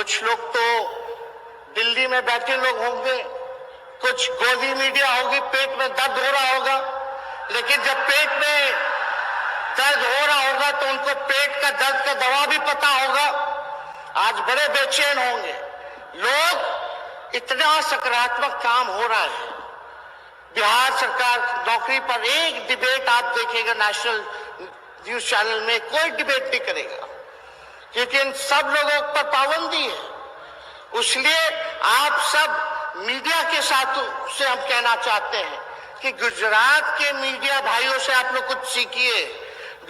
कुछ लोग तो दिल्ली में बैठे लोग होंगे, कुछ गोदी मीडिया होगी, पेट में दर्द हो रहा होगा, लेकिन जब पेट में दर्द हो रहा होगा तो उनको पेट का दर्द का दवा भी पता होगा। आज बड़े बेचैन होंगे लोग, इतना सकारात्मक काम हो रहा है। बिहार सरकार नौकरी पर एक डिबेट आप देखिएगा नेशनल न्यूज चैनल में, कोई डिबेट नहीं करेगा, क्योंकि इन सब लोगों पर पाबंदी है। इसलिए आप सब मीडिया के साथ से हम कहना चाहते हैं कि गुजरात के मीडिया भाइयों से आप लोग कुछ सीखिए।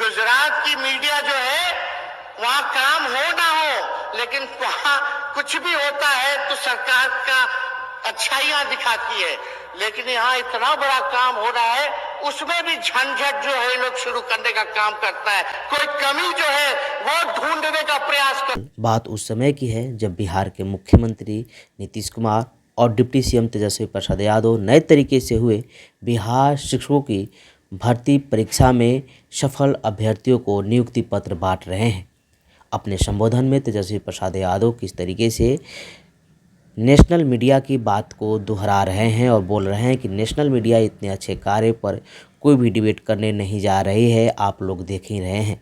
गुजरात की मीडिया जो है, वहां काम हो ना हो, लेकिन वहां कुछ भी होता है तो सरकार का अच्छाइयां दिखाती है, लेकिन यहाँ इतना बड़ा काम हो रहा है उसमें भी झंझट जो है लोग शुरू करने का काम करता है, कोई कमी जो है वो ढूंढने का प्रयास कर। बात उस समय की है जब बिहार के मुख्यमंत्री नीतीश कुमार और डिप्टी सीएम तेजस्वी प्रसाद यादव नए तरीके से हुए बिहार शिक्षकों की भर्ती परीक्षा में सफल अभ्यर्थियों को नियुक्ति पत्र बांट रहे हैं। अपने संबोधन में तेजस्वी प्रसाद यादव किस तरीके से नेशनल मीडिया की बात को दोहरा रहे हैं और बोल रहे हैं कि नेशनल मीडिया इतने अच्छे कार्य पर कोई भी डिबेट करने नहीं जा रही है, आप लोग देख ही रहे हैं।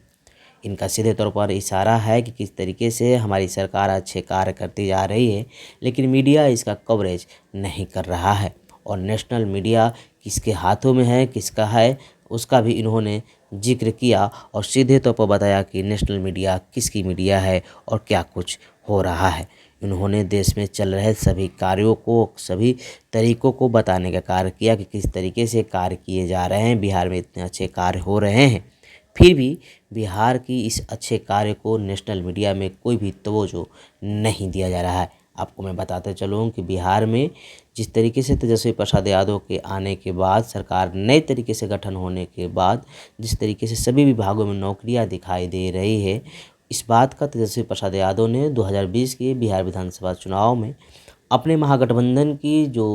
इनका सीधे तौर पर इशारा है कि किस तरीके से हमारी सरकार अच्छे कार्य करती जा रही है, लेकिन मीडिया इसका कवरेज नहीं कर रहा है। और नेशनल मीडिया किसके हाथों में है, किसका है, उसका भी इन्होंने जिक्र किया और सीधे तौर पर बताया कि नेशनल मीडिया किसकी मीडिया है और क्या कुछ हो रहा है। इन्होंने देश में चल रहे सभी कार्यों को, सभी तरीकों को बताने का कार्य किया कि किस तरीके से कार्य किए जा रहे हैं, बिहार में इतने अच्छे कार्य हो रहे हैं। फिर भी बिहार की इस अच्छे कार्य को नेशनल मीडिया में कोई भी तवज्जो नहीं दिया जा रहा है। आपको मैं बताते चलूँ कि बिहार में जिस तरीके से तेजस्वी प्रसाद यादव के आने के बाद, सरकार नए तरीके से गठन होने के बाद जिस तरीके से सभी विभागों में नौकरियां दिखाई दे रही है, इस बात का तेजस्वी प्रसाद यादव ने 2020 के बिहार विधानसभा चुनाव में अपने महागठबंधन की जो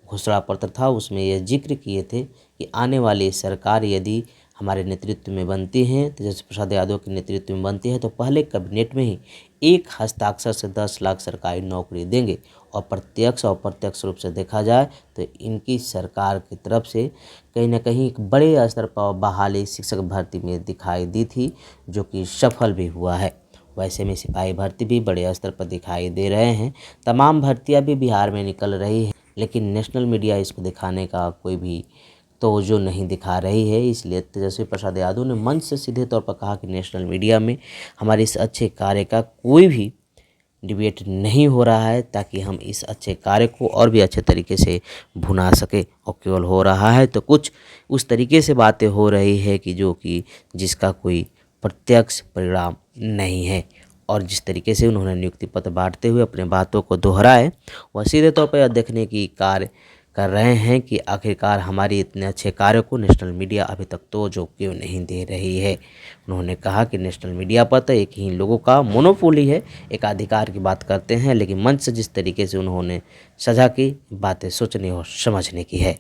घोषणा पत्र था उसमें यह जिक्र किए थे कि आने वाली सरकार यदि हमारे नेतृत्व में बनती हैं, तेजस्वी प्रसाद यादव के नेतृत्व में बनती है, तो पहले कैबिनेट में ही एक हस्ताक्षर से 10 लाख सरकारी नौकरी देंगे। और प्रत्यक्ष और अप्रत्यक्ष रूप से देखा जाए तो इनकी सरकार की तरफ से कहीं ना कहीं एक बड़े स्तर पर बहाली शिक्षक भर्ती में दिखाई दी थी, जो कि सफल भी हुआ है। वैसे में सिपाही भर्ती भी बड़े स्तर पर दिखाई दे रहे हैं। तमाम भर्तियां भी बिहार में निकल रही है, लेकिन नेशनल मीडिया इसको दिखाने का कोई भी तवज्जो नहीं दिखा रही है। इसलिए तेजस्वी प्रसाद यादव ने मंच से सीधे तौर पर कहा कि नेशनल मीडिया में हमारे इस अच्छे कार्य का कोई भी डिबेट नहीं हो रहा है, ताकि हम इस अच्छे कार्य को और भी अच्छे तरीके से भुना सके। और केवल हो रहा है तो कुछ उस तरीके से बातें हो रही है कि जो कि जिसका कोई प्रत्यक्ष परिणाम नहीं है। और जिस तरीके से उन्होंने नियुक्ति पत्र बांटते हुए अपने बातों को दोहराए, वह सीधे तौर पर यह देखने की कार्य कर रहे हैं कि आखिरकार हमारी इतने अच्छे कार्य को नेशनल मीडिया अभी तक तो जो क्यों नहीं दे रही है। उन्होंने कहा कि नेशनल मीडिया पर तो एक ही लोगों का मोनोपोली है, एक अधिकार की बात करते हैं, लेकिन मंच से जिस तरीके से उन्होंने सजा की बातें सोचने और समझने की है।